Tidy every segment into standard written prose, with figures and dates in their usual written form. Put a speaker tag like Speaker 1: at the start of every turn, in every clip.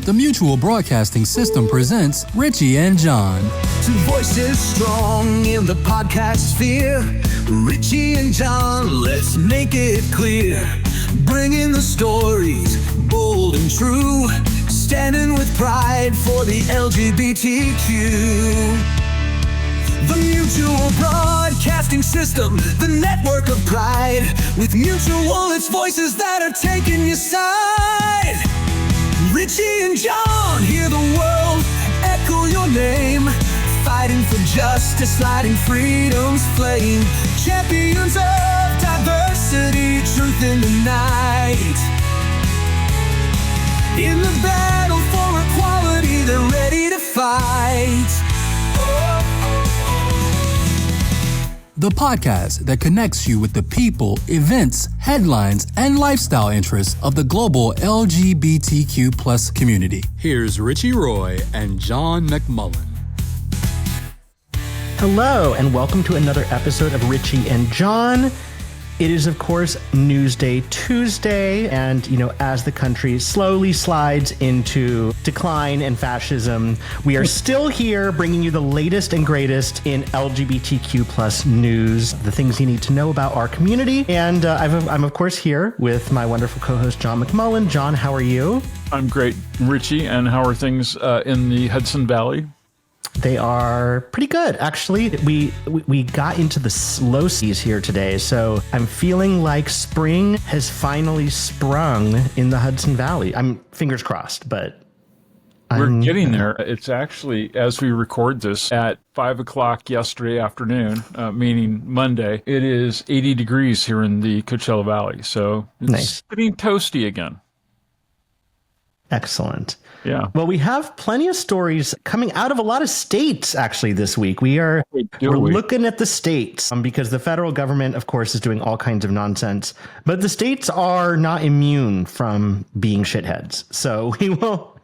Speaker 1: the Mutual Broadcasting System presents Richie and John.
Speaker 2: Two voices strong in the podcast sphere. Richie and John, let's make it clear. Bringing the stories, bold and true. Standing with pride for the LGBTQ. The Mutual Broadcasting System, the network of pride. With Mutual, it's voices that are taking your side. Richie and John, hear the world echo your name. Fighting for justice, lighting freedom's flame. Champions of diversity, truth in the night. In the battle for equality, they're ready to fight.
Speaker 1: The podcast that connects you with the people, events, headlines, and lifestyle interests of the global LGBTQ plus community. Here's Richie Roy and John McMullen.
Speaker 3: Hello, and welcome to another episode of Richie and John. It is, of course, Newsday Tuesday, and, as the country slowly slides into decline and fascism, we are still here bringing you the latest and greatest in LGBTQ plus news, the things you need to know about our community. And I'm, of course, here with my wonderful co-host, John McMullen. John, how are you?
Speaker 4: I'm great, Richie. And how are things in the Hudson Valley?
Speaker 3: They are pretty good, actually. We got into the slow seas here today, so I'm feeling like spring has finally sprung in the Hudson Valley. I'm fingers crossed, but
Speaker 4: we're getting there. It's actually, as we record this, at 5 o'clock yesterday afternoon, meaning Monday, it is 80 degrees here in the Coachella Valley, so it's getting toasty again.
Speaker 3: Excellent.
Speaker 4: Yeah.
Speaker 3: Well, we have plenty of stories coming out of a lot of states, actually, this week. We're looking at the states because the federal government, of course, is doing all kinds of nonsense. But the states are not immune from being shitheads. So we will.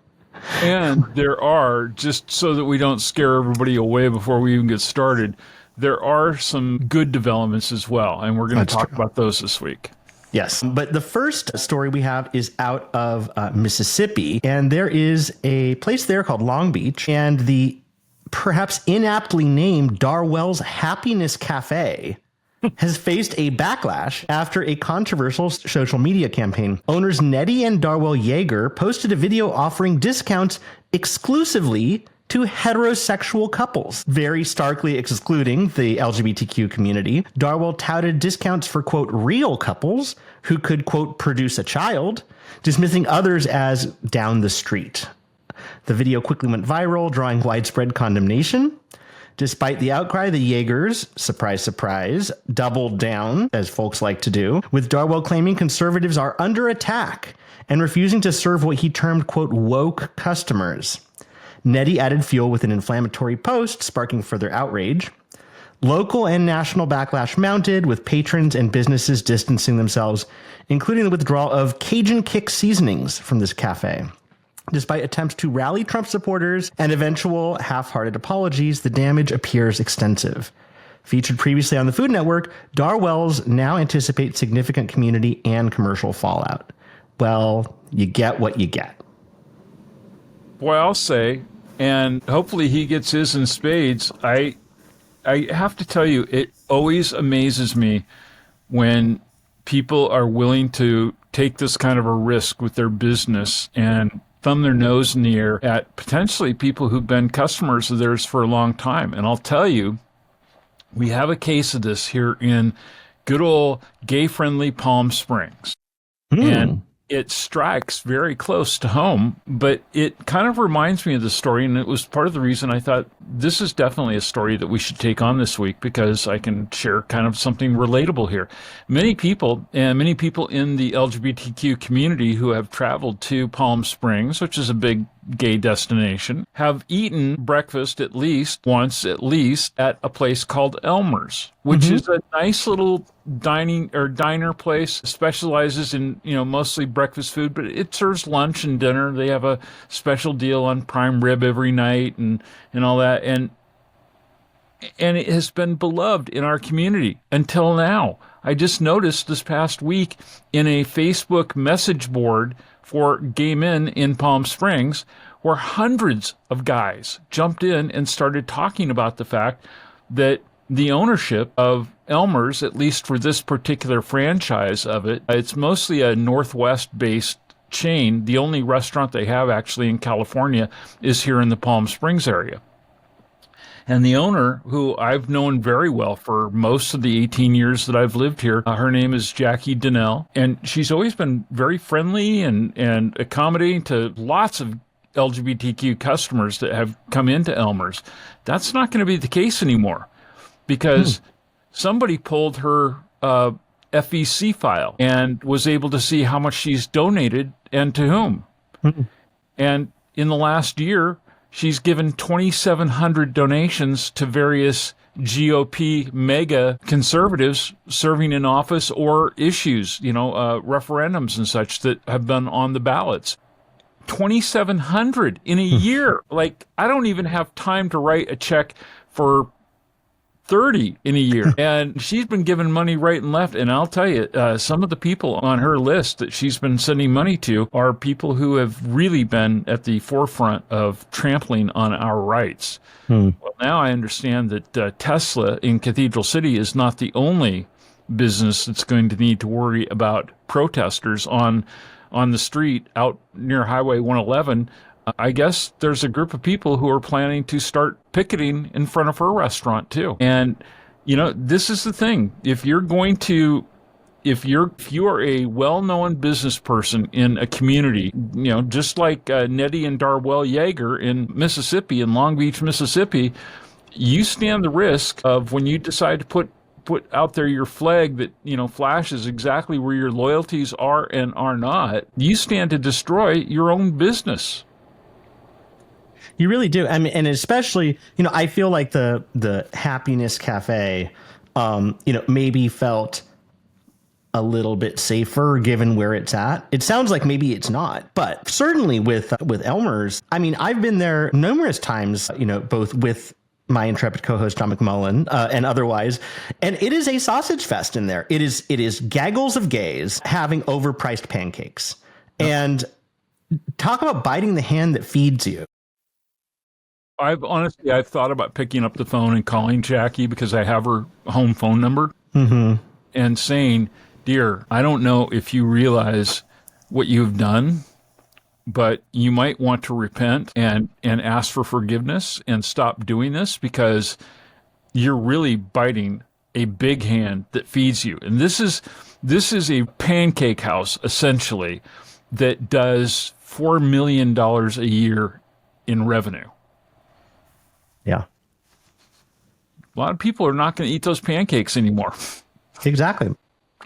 Speaker 4: And there are, just so that we don't scare everybody away before we even get started, there are some good developments as well. And we're going to talk about those this week.
Speaker 3: Yes, but the first story we have is out of Mississippi, and there is a place there called Long Beach, and the perhaps inaptly named Darwell's Happiness Cafe has faced a backlash after a controversial social media campaign. Owners Nettie and Darwell Yeager posted a video offering discounts exclusively to heterosexual couples, very starkly excluding the LGBTQ community. Darwell touted discounts for, quote, real couples who could, quote, produce a child, dismissing others as down the street. The video quickly went viral, drawing widespread condemnation. Despite the outcry, the Yeagers, surprise, surprise, doubled down, as folks like to do, with Darwell claiming conservatives are under attack and refusing to serve what he termed, quote, woke customers. Nettie added fuel with an inflammatory post, sparking further outrage. Local and national backlash mounted, with patrons and businesses distancing themselves, including the withdrawal of Cajun Kick seasonings from this cafe. Despite attempts to rally Trump supporters and eventual half-hearted apologies, the damage appears extensive. Featured previously on the Food Network, Darwell's now anticipate significant community and commercial fallout. Well, you get what you get.
Speaker 4: Boy, I'll say, and hopefully he gets his in spades. I have to tell you, it always amazes me when people are willing to take this kind of a risk with their business and thumb their nose in the air at potentially people who've been customers of theirs for a long time. And I'll tell you, we have a case of this here in good old gay-friendly Palm Springs. And it strikes very close to home, but it kind of reminds me of the story, and it was part of the reason I thought this is definitely a story that we should take on this week, because I can share kind of something relatable here. Many people in the LGBTQ community who have traveled to Palm Springs, which is a big gay destination, have eaten breakfast at least once at a place called Elmer's, which is a nice little diner place, specializes in, mostly breakfast food, but it serves lunch and dinner. They have a special deal on prime rib every night and all that. And it has been beloved in our community until now. I just noticed this past week in a Facebook message board for gay men in Palm Springs, where hundreds of guys jumped in and started talking about the fact that the ownership of Elmer's, at least for this particular franchise of it, it's mostly a Northwest-based chain. The only restaurant they have actually in California is here in the Palm Springs area. And the owner, who I've known very well for most of the 18 years that I've lived here, her name is Jackie Donnell, and she's always been very friendly and accommodating to lots of LGBTQ customers that have come into Elmer's. That's not going to be the case anymore because somebody pulled her FEC file and was able to see how much she's donated and to whom. And in the last year, she's given 2,700 donations to various GOP mega conservatives serving in office or issues, referendums and such that have been on the ballots. 2,700 in a year. Like, I don't even have time to write a check for 30 in a year. And she's been giving money right and left. And I'll tell you, some of the people on her list that she's been sending money to are people who have really been at the forefront of trampling on our rights. Well, now I understand that Tesla in Cathedral City is not the only business that's going to need to worry about protesters on the street out near Highway 111. I guess there's a group of people who are planning to start picketing in front of her restaurant too. And, this is the thing. If you are a well-known business person in a community, just like Nettie and Darwell Yeager in Mississippi, in Long Beach, Mississippi, you stand the risk of when you decide to put out there your flag that, flashes exactly where your loyalties are and are not, you stand to destroy your own business.
Speaker 3: You really do. I mean, and especially, I feel like the Happiness Cafe, maybe felt a little bit safer given where it's at. It sounds like maybe it's not, but certainly with Elmer's, I mean, I've been there numerous times, both with my intrepid co-host John McMullen and otherwise, and it is a sausage fest in there. It is gaggles of gays having overpriced pancakes, and talk about biting the hand that feeds you.
Speaker 4: I've thought about picking up the phone and calling Jackie because I have her home phone number and saying, "Dear, I don't know if you realize what you've done, but you might want to repent and ask for forgiveness and stop doing this because you're really biting a big hand that feeds you." And this is a pancake house, essentially, that does $4 million a year in revenue.
Speaker 3: Yeah.
Speaker 4: A lot of people are not going to eat those pancakes anymore.
Speaker 3: Exactly.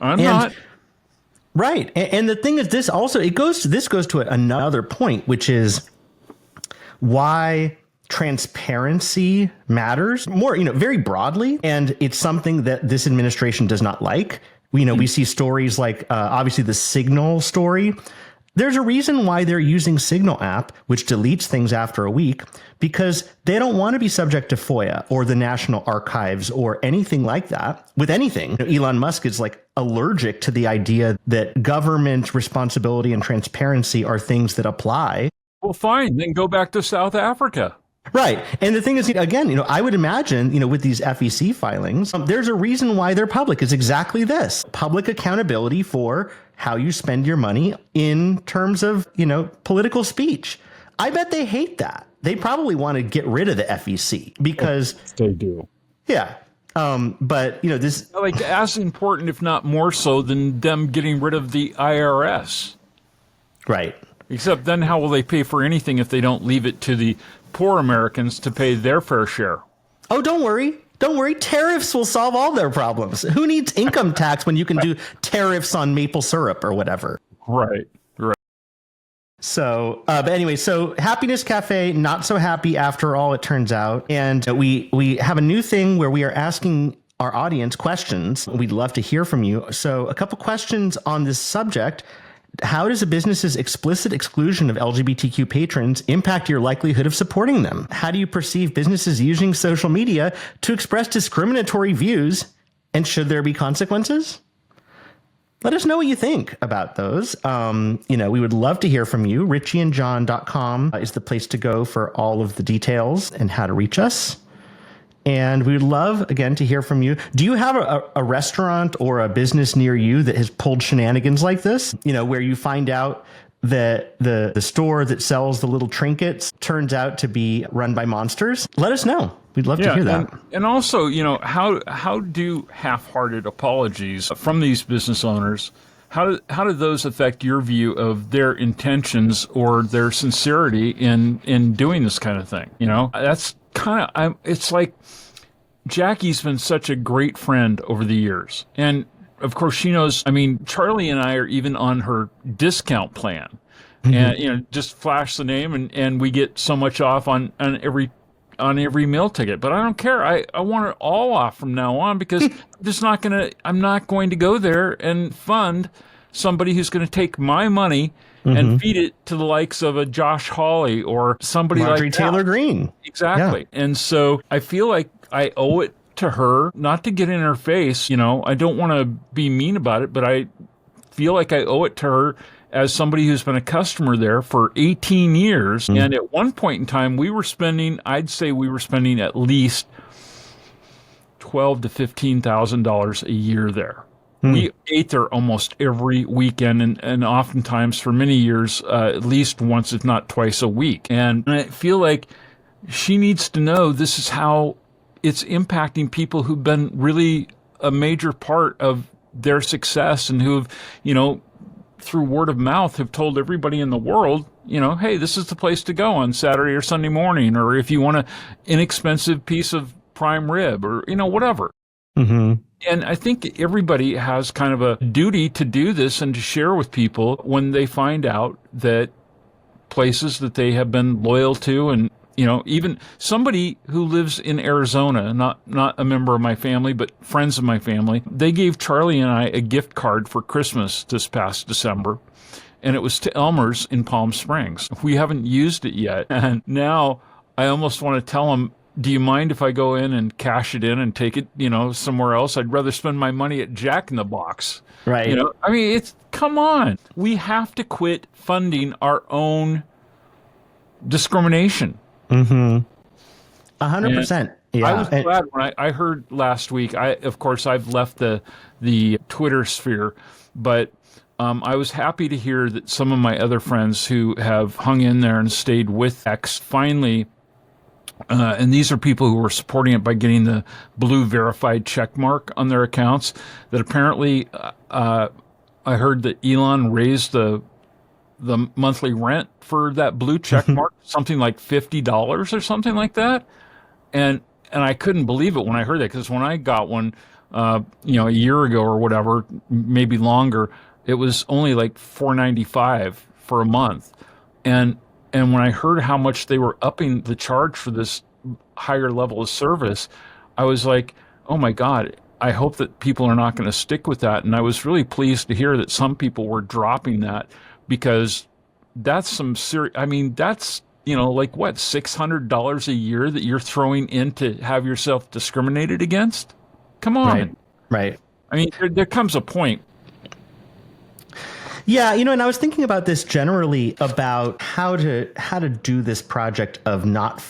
Speaker 4: I'm not.
Speaker 3: Right. And the thing is, this goes to another point, which is why transparency matters more, very broadly. And it's something that this administration does not like. We see stories like, obviously, the Signal story. There's a reason why they're using Signal app, which deletes things after a week, because they don't want to be subject to FOIA or the National Archives or anything like that. With anything, Elon Musk is like allergic to the idea that government responsibility and transparency are things that apply.
Speaker 4: Well, fine, then go back to South Africa.
Speaker 3: Right. And the thing is, again, I would imagine, with these FEC filings, there's a reason why they're public. Is exactly this: public accountability for how you spend your money in terms of, political speech. I bet they hate that. They probably want to get rid of the FEC because
Speaker 4: they do.
Speaker 3: Yeah. But, this
Speaker 4: like as important, if not more so, than them getting rid of the IRS.
Speaker 3: Right.
Speaker 4: Except then how will they pay for anything if they don't leave it to the poor Americans to pay their fair share?
Speaker 3: Oh, don't worry. Don't worry. Tariffs will solve all their problems. Who needs income tax when you can do tariffs on maple syrup or whatever?
Speaker 4: Right.
Speaker 3: So, but anyway, so Happiness Cafe, not so happy after all, it turns out. And we have a new thing where we are asking our audience questions. We'd love to hear from you. So a couple questions on this subject. How does a business's explicit exclusion of LGBTQ patrons impact your likelihood of supporting them? How do you perceive businesses using social media to express discriminatory views? And should there be consequences? let us know what you think about those. We would love to hear from you. richieandjohn.com is the place to go for all of the details and how to reach us. And we would love, again, to hear from you. Do you have a restaurant or a business near you that has pulled shenanigans like this? Where you find out that the store that sells the little trinkets turns out to be run by monsters? Let us know. We'd love to hear that.
Speaker 4: And also, how do half-hearted apologies from these business owners, how do those affect your view of their intentions or their sincerity in doing this kind of thing? That's kind of, it's like Jackie's been such a great friend over the years. And of course she knows, Charlie and I are even on her discount plan. Mm-hmm. And, just flash the name and we get so much off on every meal ticket. But I don't care. I want it all off from now on because I'm not going to go there and fund somebody who's going to take my money and feed it to the likes of a Josh Hawley or somebody
Speaker 3: Marjorie
Speaker 4: like
Speaker 3: Taylor
Speaker 4: that.
Speaker 3: Greene.
Speaker 4: Exactly. Yeah. And so I feel like I owe it to her not to get in her face. I don't want to be mean about it, but I feel like I owe it to her as somebody who's been a customer there for 18 years. Mm. And at one point in time, I'd say we were spending at least $12,000 to $15,000 a year there. We ate there almost every weekend and oftentimes for many years, at least once, if not twice a week. And I feel like she needs to know this is how it's impacting people who've been really a major part of their success and who've, through word of mouth have told everybody in the world, hey, this is the place to go on Saturday or Sunday morning, or if you want an inexpensive piece of prime rib or, whatever. Mm-hmm. And I think everybody has kind of a duty to do this and to share with people when they find out that places that they have been loyal to and, even somebody who lives in Arizona, not a member of my family, but friends of my family, they gave Charlie and I a gift card for Christmas this past December, and it was to Elmer's in Palm Springs. We haven't used it yet, and now I almost want to tell them, do you mind if I go in and cash it in and take it, somewhere else? I'd rather spend my money at Jack in the Box.
Speaker 3: Right.
Speaker 4: Come on. We have to quit funding our own discrimination.
Speaker 3: Mm-hmm. 100%. Yeah.
Speaker 4: I was glad when I heard last week. Of course, I've left the Twitter sphere, but I was happy to hear that some of my other friends who have hung in there and stayed with X finally, and these are people who were supporting it by getting the blue verified check mark on their accounts, that apparently I heard that Elon raised the monthly rent for that blue check mark, something like $50 or something like that. And I couldn't believe it when I heard that, because when I got one, a year ago or whatever, maybe longer, it was only like $4.95 for a month. And when I heard how much they were upping the charge for this higher level of service, I was like, oh my God, I hope that people are not going to stick with that. And I was really pleased to hear that some people were dropping that, because that's some serious, that's, like what, $600 a year that you're throwing in to have yourself discriminated against? Come on.
Speaker 3: Right.
Speaker 4: There comes a point.
Speaker 3: Yeah, and I was thinking about this generally, about how to do this project of not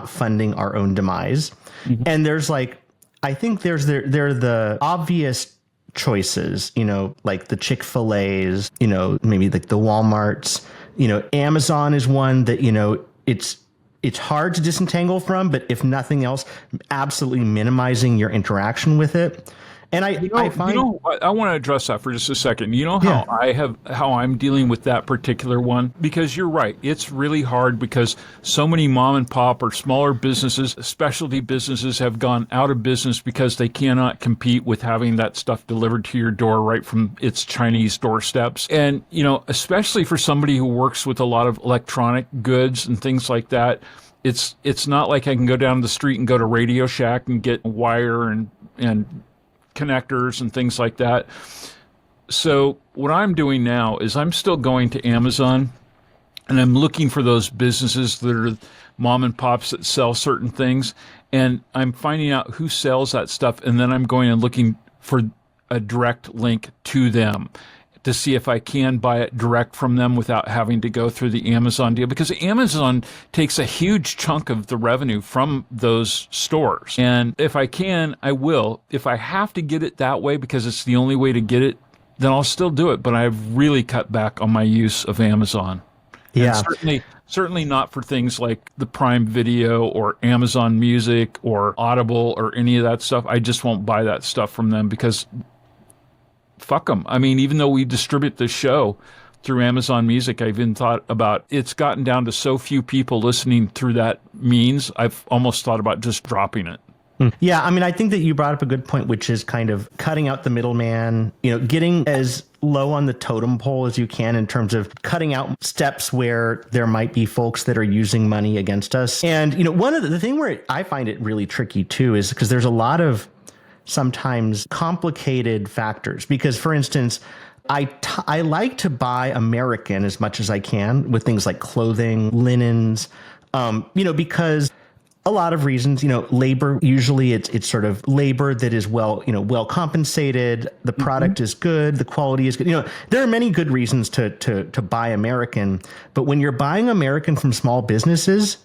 Speaker 3: funding our own demise. Mm-hmm. And there's I think there are the obvious choices, like the Chick-fil-A's, maybe like the Walmarts, Amazon is one that, it's hard to disentangle from, but if nothing else, absolutely minimizing your interaction with it. And I want to address that for just a second.
Speaker 4: How I'm dealing with that particular one, because you're right. It's really hard because so many mom and pop or smaller businesses, specialty businesses, have gone out of business because they cannot compete with having that stuff delivered to your door right from its Chinese doorsteps. And, especially for somebody who works with a lot of electronic goods and things like that, it's not like I can go down the street and go to Radio Shack and get wire and connectors and things like that. So what I'm doing now is I'm still going to Amazon and I'm looking for those businesses that are mom and pops that sell certain things, and I'm finding out who sells that stuff, and then I'm going and looking for a direct link to them to see if I can buy it direct from them without having to go through the Amazon deal, because Amazon takes a huge chunk of the revenue from those stores. And if I can, I will. If I have to get it that way because it's the only way to get it, then I'll still do it. But I've really cut back on my use of Amazon.
Speaker 3: Yeah.
Speaker 4: And certainly not for things like the Prime Video or Amazon Music or Audible or any of that stuff. I just won't buy that stuff from them because fuck them. I mean, even though we distribute the show through Amazon Music, I even thought about, it's gotten down to so few people listening through that means, I've almost thought about just dropping it.
Speaker 3: Yeah, I mean, I think that you brought up a good point, which is kind of cutting out the middleman, getting as low on the totem pole as you can in terms of cutting out steps where there might be folks that are using money against us. And, one of the thing where I find it really tricky too is because there's a lot of sometimes complicated factors. Because, for instance, I like to buy American as much as I can with things like clothing, linens, because a lot of reasons, labor, usually it's sort of labor that is well compensated. The product is good. The quality is good. There are many good reasons to buy American. But when you're buying American from small businesses,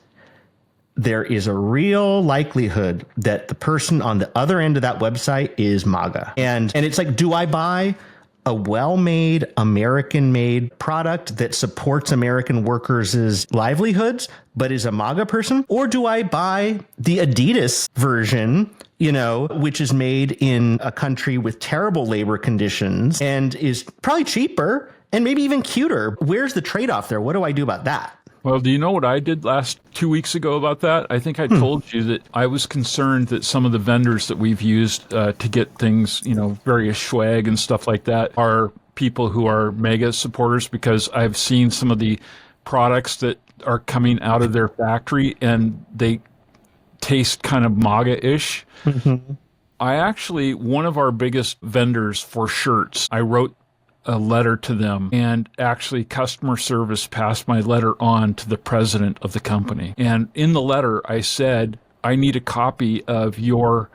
Speaker 3: there is a real likelihood that the person on the other end of that website is MAGA. And it's like, do I buy a well-made, American-made product that supports American workers' livelihoods, but is a MAGA person? Or do I buy the Adidas version, which is made in a country with terrible labor conditions and is probably cheaper and maybe even cuter? Where's the trade-off there? What do I do about that?
Speaker 4: Well, do you know what I did 2 weeks ago about that? I think I told you that I was concerned that some of the vendors that we've used to get things, various swag and stuff like that, are people who are MAGA supporters, because I've seen some of the products that are coming out of their factory and they taste kind of MAGA-ish. One of our biggest vendors for shirts, I wrote a letter to them, and actually customer service passed my letter on to the president of the company. And in the letter, I said, I need a copy of your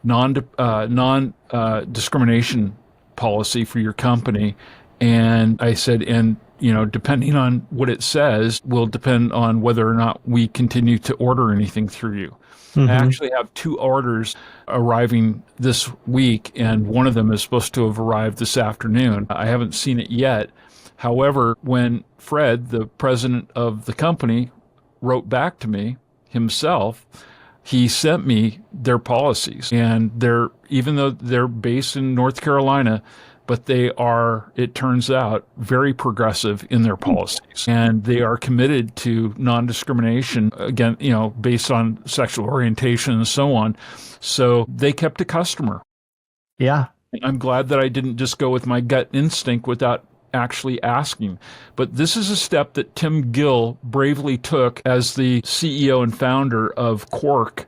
Speaker 4: non-discrimination policy for your company. And I said, depending on what it says will depend on whether or not we continue to order anything through you. I actually have 2 orders arriving this week, and one of them is supposed to have arrived this afternoon. I haven't seen it yet. However, when Fred, the president of the company, wrote back to me himself, he sent me their policies. And even though they're based in North Carolina, but they are, it turns out, very progressive in their policies. And they are committed to non-discrimination, again, based on sexual orientation and so on. So they kept a customer.
Speaker 3: Yeah.
Speaker 4: I'm glad that I didn't just go with my gut instinct without actually asking. But this is a step that Tim Gill bravely took as the CEO and founder of Quark,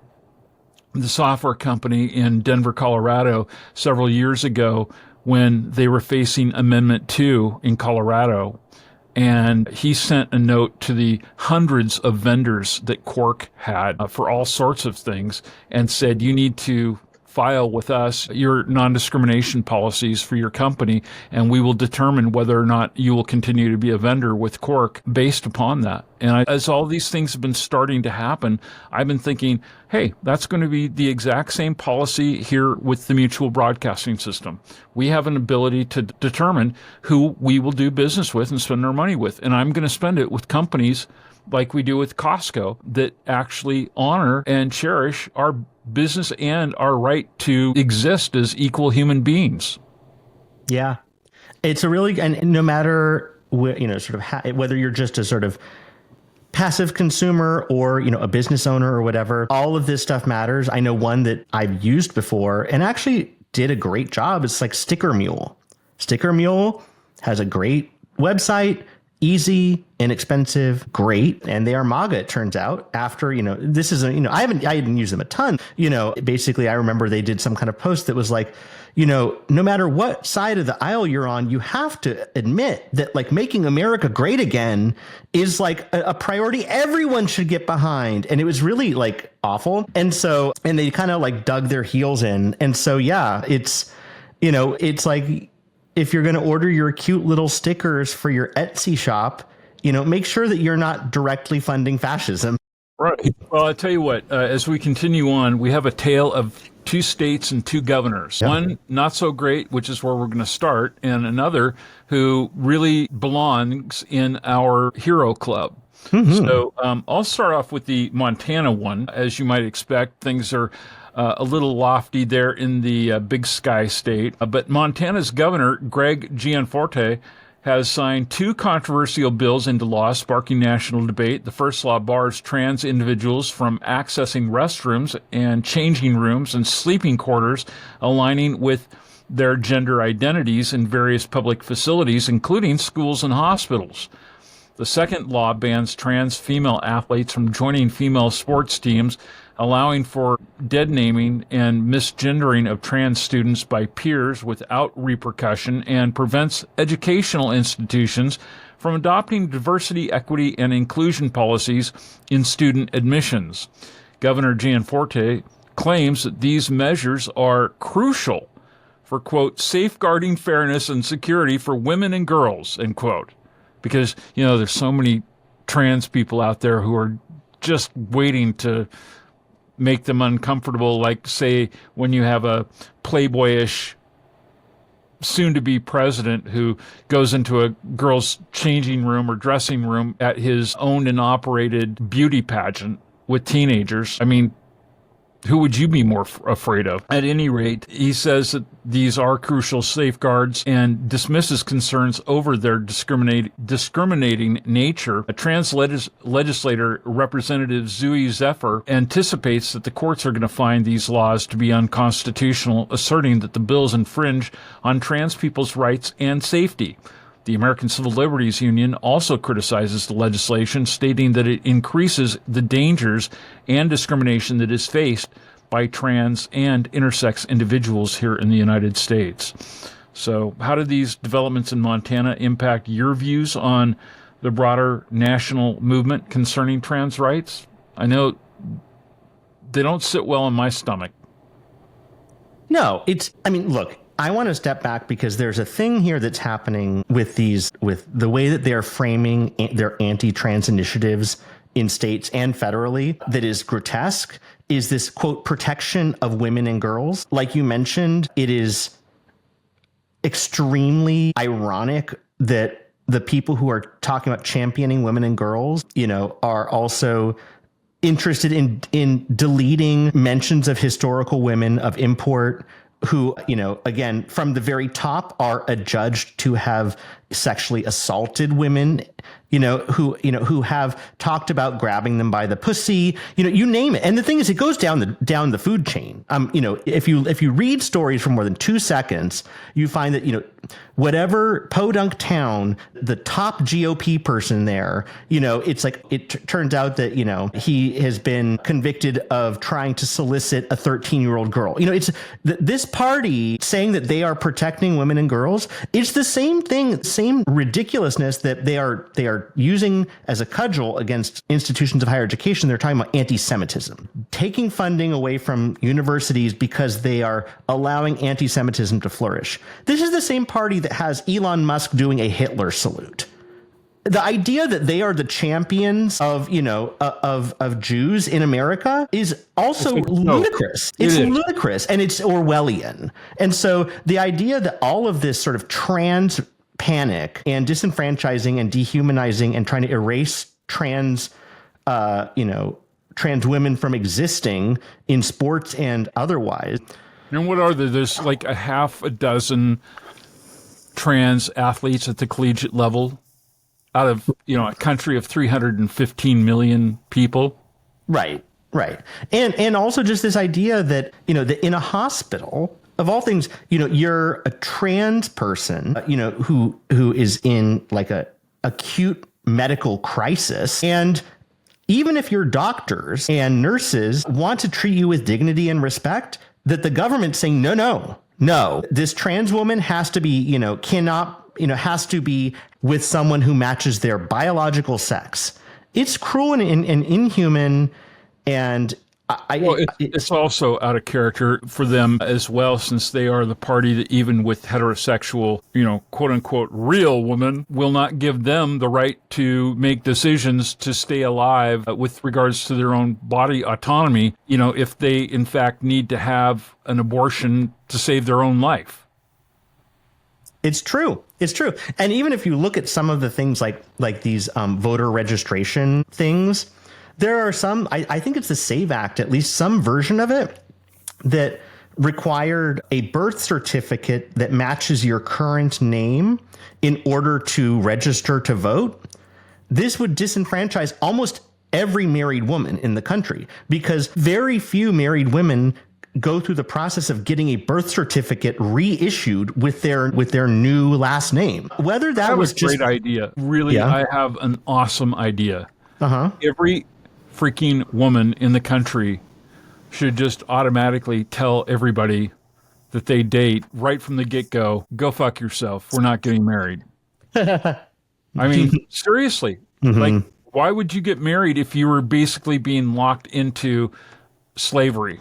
Speaker 4: the software company in Denver, Colorado, several years ago, when they were facing Amendment 2 in Colorado. And he sent a note to the hundreds of vendors that Quark had for all sorts of things and said, you need to file with us your non-discrimination policies for your company, and we will determine whether or not you will continue to be a vendor with Quark based upon that. And as all these things have been starting to happen, I've been thinking, hey, that's going to be the exact same policy here with the mutual broadcasting system. We have an ability to determine who we will do business with and spend our money with. And I'm going to spend it with companies like we do with Costco that actually honor and cherish our business and our right to exist as equal human beings.
Speaker 3: Yeah. It's a really, and no matter, whether you're just a sort of passive consumer or, a business owner or whatever, all of this stuff matters. I know one that I've used before and actually did a great job. It's like Sticker Mule. Sticker Mule has a great website, easy, inexpensive, great, and they are MAGA, it turns out. After, this is I didn't use them a ton. Basically, I remember they did some kind of post that was like, no matter what side of the aisle you're on, you have to admit that like making America great again is like a priority everyone should get behind. And it was really like awful. And they kind of like dug their heels in. And so, yeah, It's like if you're going to order your cute little stickers for your Etsy shop, make sure that you're not directly funding fascism.
Speaker 4: Right. Well, I tell you what, as we continue on, we have a tale of 2 states and 2 governors. Yep. One not so great, which is where we're going to start, and another who really belongs in our hero club. Mm-hmm. So I'll start off with the Montana one. As you might expect, things are a little lofty there in the Big Sky state. But Montana's governor, Greg Gianforte, has signed 2 controversial bills into law, sparking national debate. The first law bars trans individuals from accessing restrooms and changing rooms and sleeping quarters aligning with their gender identities in various public facilities, including schools and hospitals. The second law bans trans female athletes from joining female sports teams, allowing for dead naming and misgendering of trans students by peers without repercussion, and prevents educational institutions from adopting diversity, equity, and inclusion policies in student admissions. Governor Gianforte claims that these measures are crucial for, quote, safeguarding fairness and security for women and girls, end quote. Because, there's so many trans people out there who are just waiting to make them uncomfortable, like, say, when you have a playboyish soon-to-be president who goes into a girl's changing room or dressing room at his owned and operated beauty pageant with teenagers. I mean, who would you be more afraid of? At any rate, he says that these are crucial safeguards and dismisses concerns over their discriminating nature. A trans legislator, Representative Zooey Zephyr, anticipates that the courts are going to find these laws to be unconstitutional, asserting that the bills infringe on trans people's rights and safety. The American Civil Liberties Union also criticizes the legislation, stating that it increases the dangers and discrimination that is faced by trans and intersex individuals here in the United States. So how do these developments in Montana impact your views on the broader national movement concerning trans rights? I know they don't sit well in my stomach.
Speaker 3: No, look, I want to step back because there's a thing here that's happening with the way that they're framing their anti-trans initiatives in states and federally that is grotesque, is this, quote, protection of women and girls. Like you mentioned, it is extremely ironic that the people who are talking about championing women and girls, are also interested in deleting mentions of historical women of import who, again, from the very top are adjudged to have sexually assaulted women, who have talked about grabbing them by the pussy, you name it. And the thing is, it goes down the food chain. If you read stories for more than 2 seconds, you find that, whatever podunk town, the top GOP person there, it's like, turns out that, he has been convicted of trying to solicit a 13-year-old girl. It's this party saying that they are protecting women and girls. It's the same thing, same ridiculousness that they are using as a cudgel against institutions of higher education. They're talking about anti-Semitism, taking funding away from universities because they are allowing anti-Semitism to flourish. This is the same party that has Elon Musk doing a Hitler salute. The idea that they are the champions of, of Jews in America is also ludicrous. It's ludicrous, and it's Orwellian. And so the idea that all of this sort of trans panic and disenfranchising and dehumanizing and trying to erase trans women from existing in sports and otherwise.
Speaker 4: And what are there? There's like a half a dozen trans athletes at the collegiate level out of, a country of 315 million people.
Speaker 3: Right. And also just this idea that, that in a hospital, of all things, you're a trans person, who is in like a acute medical crisis. And even if your doctors and nurses want to treat you with dignity and respect, that the government's saying, no, this trans woman has to be, has to be with someone who matches their biological sex. It's cruel and inhuman. And
Speaker 4: Well, it's also out of character for them as well, since they are the party that even with heterosexual, quote unquote, real women will not give them the right to make decisions to stay alive with regards to their own body autonomy, if they in fact need to have an abortion to save their own life.
Speaker 3: It's true. It's true. And even if you look at some of the things like these voter registration things, there are some, I think it's the SAVE Act, at least some version of it, that required a birth certificate that matches your current name in order to register to vote. This would disenfranchise almost every married woman in the country, because very few married women go through the process of getting a birth certificate reissued with their new last name. Whether that was just
Speaker 4: a great idea. Really, yeah. I have an awesome idea. Every freaking woman in the country should just automatically tell everybody that they date right from the get-go, go fuck yourself. We're not getting married. I mean, seriously. Like, why would you get married if you were basically being locked into slavery?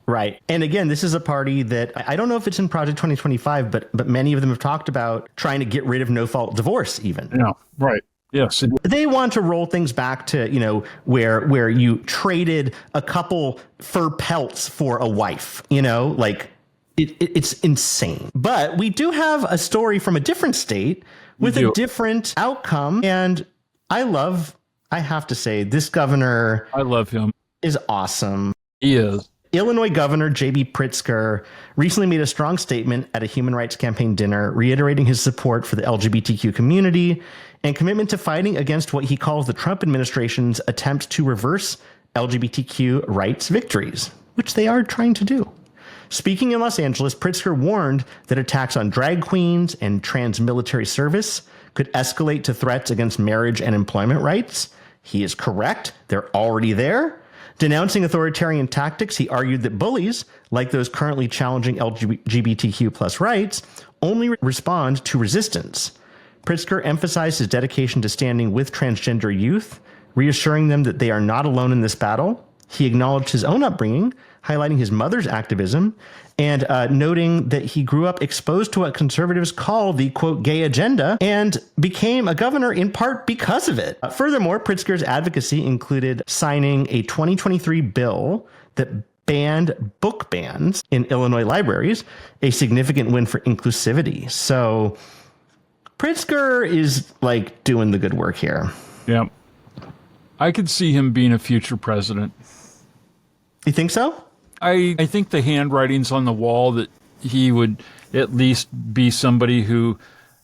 Speaker 3: Right. And again, this is a party that I don't know if it's in Project 2025, but many of them have talked about trying to get rid of no-fault divorce even.
Speaker 4: Yeah, right. Yes.
Speaker 3: They want to roll things back to, where you traded a couple fur pelts for a wife, like it's insane. But we do have a story from a different state with a different outcome. And I have to say, this governor.
Speaker 4: I love him.
Speaker 3: Is awesome.
Speaker 4: He is.
Speaker 3: Illinois Governor JB Pritzker recently made a strong statement at a human rights campaign dinner, reiterating his support for the LGBTQ community and commitment to fighting against what he calls the Trump administration's attempt to reverse LGBTQ rights victories, which they are trying to do. Speaking in Los Angeles, Pritzker warned that attacks on drag queens and trans military service could escalate to threats against marriage and employment rights. He is correct. They're already there. Denouncing authoritarian tactics, he argued that bullies, like those currently challenging LGBTQ plus rights, only respond to resistance. Pritzker emphasized his dedication to standing with transgender youth, reassuring them that they are not alone in this battle. He acknowledged his own upbringing, highlighting his mother's activism, and noting that he grew up exposed to what conservatives call the, quote, gay agenda, and became a governor in part because of it. Furthermore, Pritzker's advocacy included signing a 2023 bill that banned book bans in Illinois libraries, a significant win for inclusivity. So Pritzker is like doing the good work here.
Speaker 4: Yeah. I could see him being a future president.
Speaker 3: You think so?
Speaker 4: I think the handwriting's on the wall that he would at least be somebody who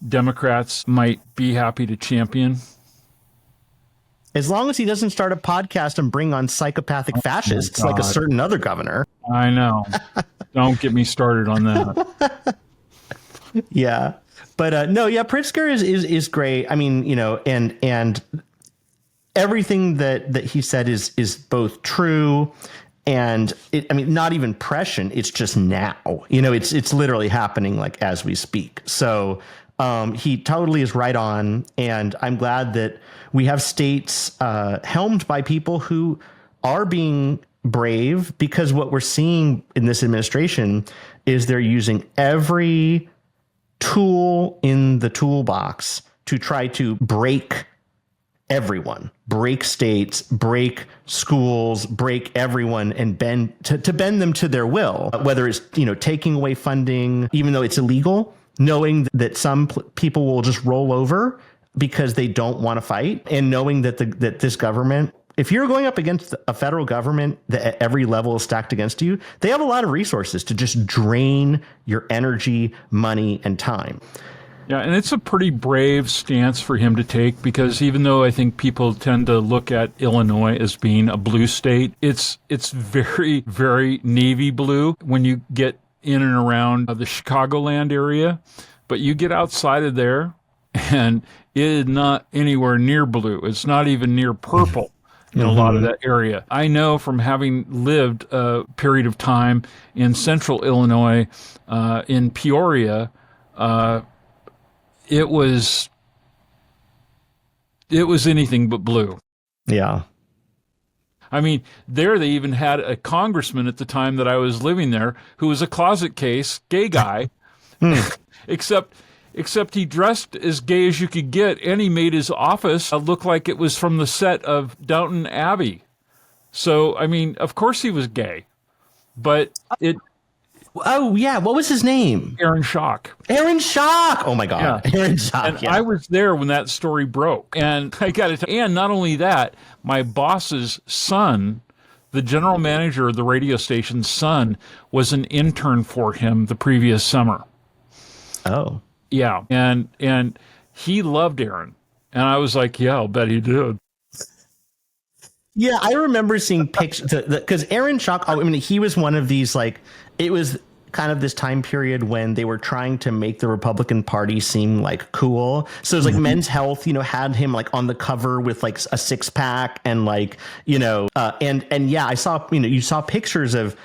Speaker 4: Democrats might be happy to champion.
Speaker 3: As long as he doesn't start a podcast and bring on psychopathic fascists like a certain other governor.
Speaker 4: I know. Don't get me started on that.
Speaker 3: Yeah. But Pritzker is great. I mean, and everything that he said is both true. And not even prescient. It's just now, it's literally happening like as we speak. So he totally is right on. And I'm glad that we have states helmed by people who are being brave, because what we're seeing in this administration is they're using every tool in the toolbox to try to break everyone, break states, break schools, break everyone, and bend them to their will, whether it's, taking away funding, even though it's illegal, knowing that some people will just roll over because they don't want to fight, and knowing that that this government, if you're going up against a federal government that at every level is stacked against you, they have a lot of resources to just drain your energy, money, and time.
Speaker 4: Yeah, and it's a pretty brave stance for him to take, because even though I think people tend to look at Illinois as being a blue state, it's very, very navy blue when you get in and around the Chicagoland area. But you get outside of there, and it is not anywhere near blue. It's not even near purple in a lot of that area. I know from having lived a period of time in central Illinois, in Peoria, it was anything but blue.
Speaker 3: Yeah.
Speaker 4: I mean, there they even had a congressman at the time that I was living there who was a closet case gay guy, except he dressed as gay as you could get, and he made his office look like it was from the set of Downton Abbey. So, I mean, of course he was gay, but it...
Speaker 3: Oh, yeah. What was his name?
Speaker 4: Aaron Schock.
Speaker 3: Aaron Schock. Oh, my God.
Speaker 4: Yeah.
Speaker 3: Aaron Schock.
Speaker 4: And
Speaker 3: yeah.
Speaker 4: I was there when that story broke. And I got to and not only that, my boss's son, the general manager of the radio station's son, was an intern for him the previous summer.
Speaker 3: Oh.
Speaker 4: Yeah. And he loved Aaron. And I was like, yeah, I'll bet he did.
Speaker 3: Yeah, I remember seeing pictures because Aaron Schock, I mean, he was one of these, like, it was kind of this time period when they were trying to make the Republican Party seem like cool. So it was like Men's Health, had him like on the cover with like a 6-pack and like, and yeah, I saw, you saw pictures of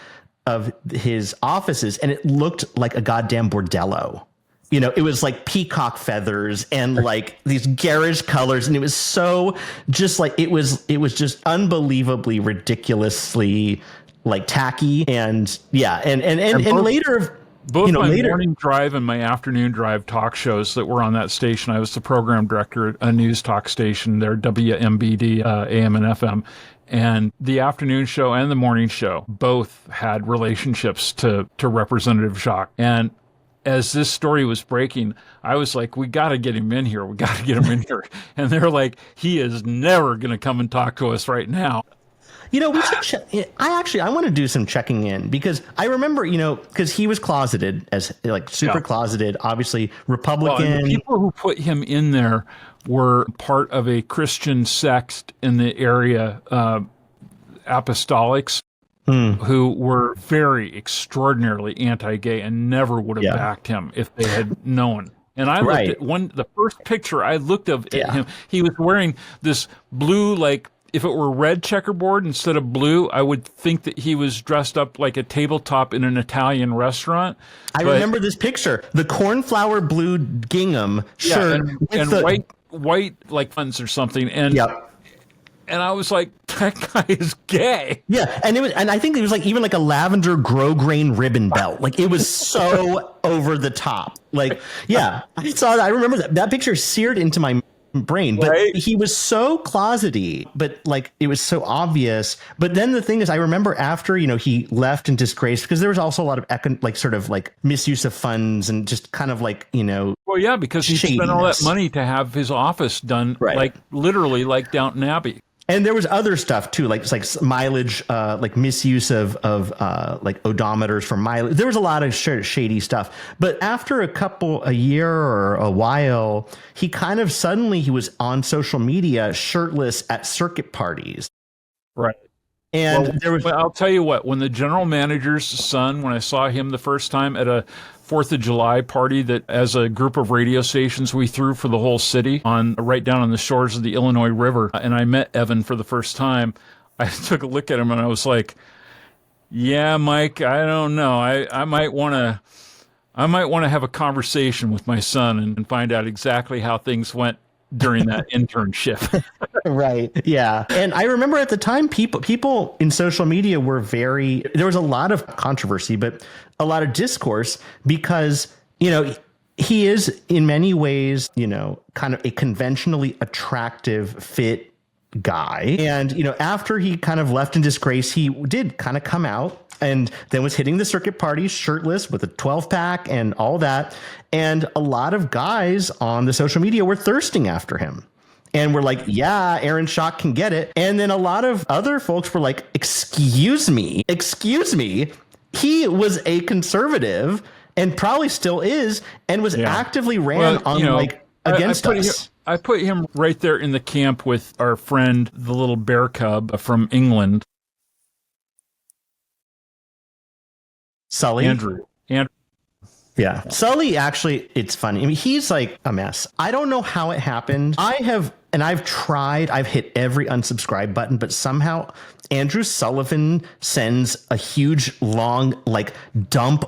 Speaker 3: his offices and it looked like a goddamn bordello. It was like peacock feathers and like these garish colors. And it was so just like it was just unbelievably ridiculously like tacky. And yeah. And later,
Speaker 4: both my morning drive and my afternoon drive talk shows that were on that station. I was the program director at a news talk station there, WMBD, AM and FM. And the afternoon show and the morning show both had relationships to Representative Schock. And as this story was breaking, I was like, we got to get him in here. We got to get him in here. And they're like, he is never going to come and talk to us right now.
Speaker 3: We should I want to do some checking in because I remember, because he was closeted as like super closeted, obviously Republican.
Speaker 4: Well, the people who put him in there were part of a Christian sect in the area, apostolics. Who were very extraordinarily anti-gay and never would have backed him if they had known. And I looked at the first picture I looked at him, he was wearing this blue, like if it were red checkerboard instead of blue, I would think that he was dressed up like a tabletop in an Italian restaurant.
Speaker 3: I remember this picture, the cornflower blue gingham shirt
Speaker 4: and white like funds or something. And And I was like, that guy is gay.
Speaker 3: Yeah, and I think it was like even like a lavender grosgrain ribbon belt. Like it was so over the top. Like, yeah, I saw that. I remember that picture seared into my brain. But he was so closety, but like it was so obvious. But then the thing is, I remember after he left in disgrace because there was also a lot of sort of misuse of funds and just kind of
Speaker 4: Well, yeah, because he spent all that money to have his office done like literally like Downton Abbey.
Speaker 3: And there was other stuff too, like mileage, like misuse of like odometers for mileage. There was a lot of shady stuff. But after a year or a while, he kind of suddenly he was on social media shirtless at circuit parties.
Speaker 4: Right.
Speaker 3: And
Speaker 4: I'll tell you what, when the general manager's son, when I saw him the first time at a 4th of July party that as a group of radio stations we threw for the whole city right down on the shores of the Illinois River, and I met Evan for the first time, I took a look at him and I was like, yeah, Mike, I don't know. I might want to have a conversation with my son and find out exactly how things went during that internship.
Speaker 3: Right. Yeah. And I remember at the time, people in social media were there was a lot of controversy, but a lot of discourse because, he is in many ways, kind of a conventionally attractive, fit guy. And, after he kind of left in disgrace, he did kind of come out and then was hitting the circuit parties shirtless with a 12-pack and all that. And a lot of guys on the social media were thirsting after him. And we're like, yeah, Aaron Schock can get it. And then a lot of other folks were like, excuse me. He was a conservative and probably still is and was actively ran against us.
Speaker 4: I put him right there in the camp with our friend, the little bear cub from England.
Speaker 3: Sully?
Speaker 4: Andrew.
Speaker 3: Yeah. Sully, actually, it's funny. I mean, he's like a mess. I don't know how it happened. I have and I've hit every unsubscribe button, but somehow Andrew Sullivan sends a huge long dump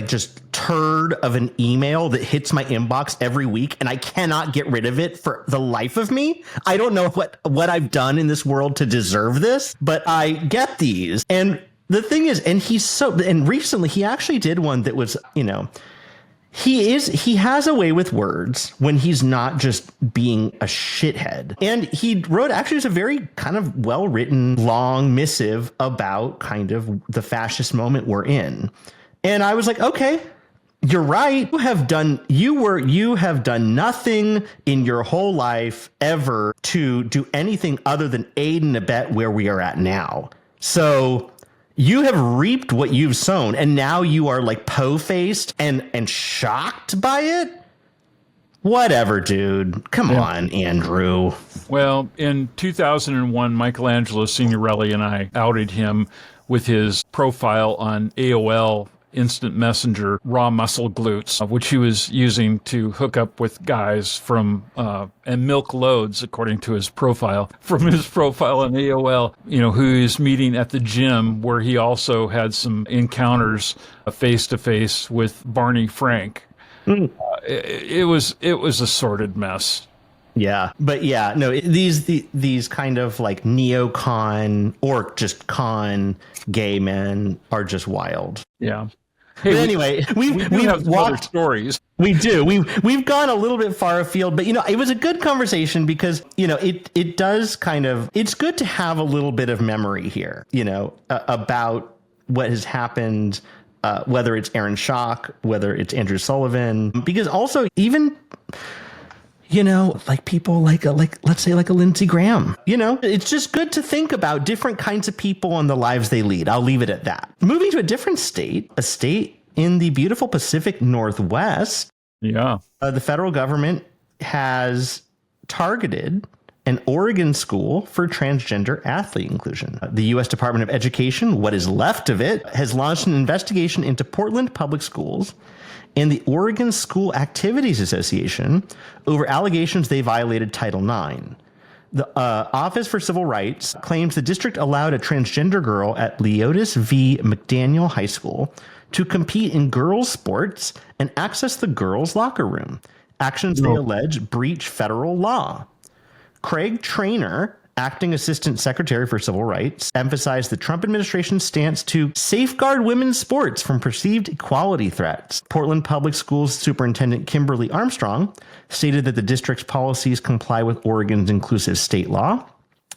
Speaker 3: just turd of an email that hits my inbox every week, and I cannot get rid of it for the life of me. I don't know what I've done in this world to deserve this, but I get these. And the thing is, and recently he actually did one that was, he has a way with words when he's not just being a shithead. And he wrote, actually, it's a very kind of well-written, long missive about kind of the fascist moment we're in. And I was like, okay, you're right. You have done nothing in your whole life ever to do anything other than aid and abet where we are at now. So you have reaped what you've sown, and now you are po-faced and shocked by it. Whatever, dude. Come on, Andrew.
Speaker 4: Well, in 2001, Michelangelo Signorelli and I outed him with his profile on AOL Instant Messenger raw muscle glutes, which he was using to hook up with guys from and milk loads, according to his profile, from his profile on AOL, who is meeting at the gym, where he also had some encounters face to face with Barney Frank. It was a sordid mess.
Speaker 3: Yeah, but yeah, no, these kind of neocon or just con gay men are just wild.
Speaker 4: Yeah.
Speaker 3: Hey, but anyway, we
Speaker 4: have other stories.
Speaker 3: We do. We've gone a little bit far afield, but it was a good conversation because it does it's good to have a little bit of memory here, about what has happened, whether it's Aaron Schock, whether it's Andrew Sullivan, because also even people let's say a Lindsey Graham, it's just good to think about different kinds of people and the lives they lead. I'll leave it at that. Moving to a different state, a state in the beautiful Pacific Northwest.
Speaker 4: Yeah.
Speaker 3: The federal government has targeted an Oregon school for transgender athlete inclusion. The U.S. Department of Education, what is left of it, has launched an investigation into Portland public schools and the Oregon School Activities Association over allegations they violated Title IX. The Office for Civil Rights claims the district allowed a transgender girl at Leotis v. McDaniel High School to compete in girls' sports and access the girls' locker room. Actions they allege breach federal law. Craig Traynor, acting assistant secretary for civil rights, emphasized the Trump administration's stance to safeguard women's sports from perceived equality threats. Portland Public Schools Superintendent Kimberly Armstrong stated that the district's policies comply with Oregon's inclusive state law,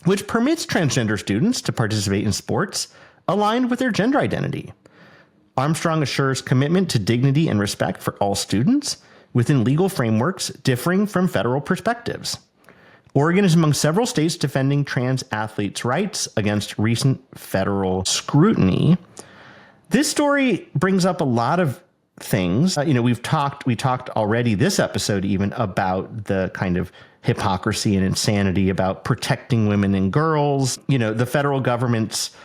Speaker 3: which permits transgender students to participate in sports aligned with their gender identity. Armstrong assures commitment to dignity and respect for all students within legal frameworks differing from federal perspectives. Oregon is among several states defending trans athletes' rights against recent federal scrutiny. This story brings up a lot of things. We talked already this episode even about the kind of hypocrisy and insanity about protecting women and girls. The federal government's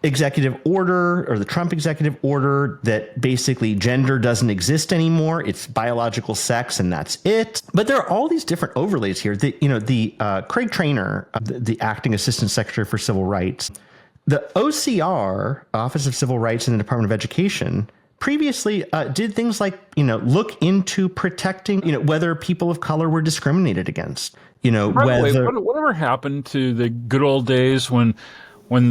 Speaker 3: executive order, or the Trump executive order, that basically gender doesn't exist anymore. It's biological sex and that's it. But there are all these different overlays here. Craig Traynor, the acting assistant secretary for civil rights, the OCR, Office of Civil Rights in the Department of Education, previously did things like, look into protecting, whether people of color were discriminated against,
Speaker 4: whatever happened to the good old days when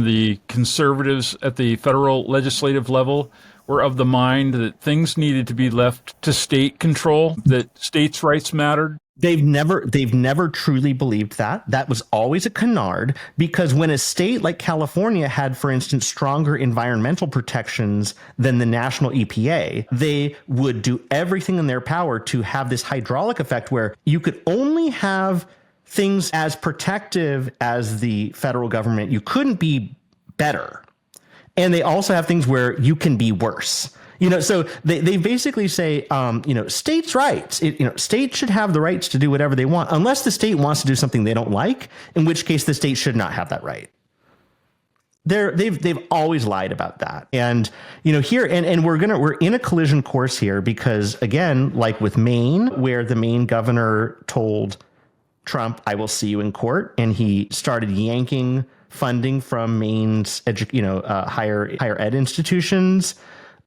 Speaker 4: the conservatives at the federal legislative level were of the mind that things needed to be left to state control, that states' rights mattered.
Speaker 3: They've never truly believed that. That was always a canard, because when a state like California had, for instance, stronger environmental protections than the national EPA, they would do everything in their power to have this hydraulic effect where you could only have things as protective as the federal government. You couldn't be better. And they also have things where you can be worse. So they basically say, states' rights. States should have the rights to do whatever they want, unless the state wants to do something they don't like, in which case the state should not have that right. They've always lied about that. And, here, and we're in a collision course here because, again, like with Maine, where the Maine governor told Trump, I will see you in court. And he started yanking funding from Maine's higher ed institutions.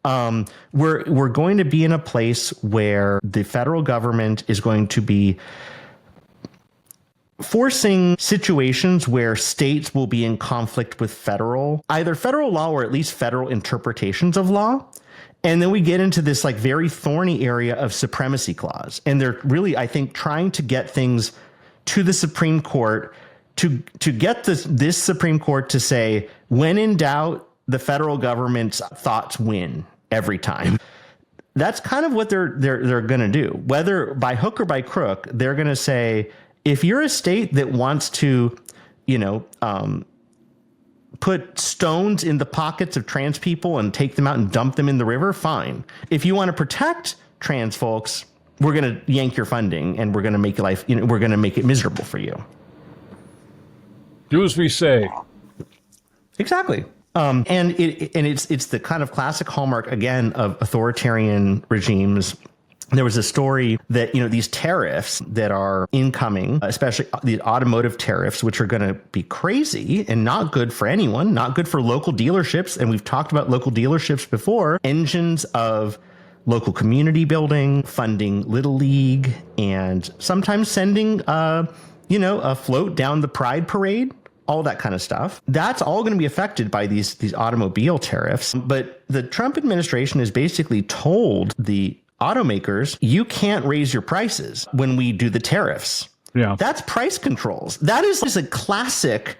Speaker 3: We're going to be in a place where the federal government is going to be forcing situations where states will be in conflict with either federal law or at least federal interpretations of law. And then we get into this like very thorny area of supremacy clause. And they're really, I think, trying to get things to the Supreme Court to get this Supreme Court to say, when in doubt, the federal government's thoughts win every time. That's kind of what they're going to do, whether by hook or by crook. They're going to say, if you're a state that wants to, put stones in the pockets of trans people and take them out and dump them in the river, fine. If you want to protect trans folks, we're going to yank your funding and we're going to make life, we're going to make it miserable for you.
Speaker 4: Do as we say.
Speaker 3: Exactly. And it's the kind of classic hallmark, again, of authoritarian regimes. There was a story that, these tariffs that are incoming, especially the automotive tariffs, which are going to be crazy and not good for anyone, not good for local dealerships. And we've talked about local dealerships before, engines of local community building, funding Little League, and sometimes sending, a float down the Pride Parade. All that kind of stuff. That's all going to be affected by these automobile tariffs. But the Trump administration has basically told the automakers, you can't raise your prices when we do the tariffs.
Speaker 4: Yeah.
Speaker 3: That's price controls. That is a classic,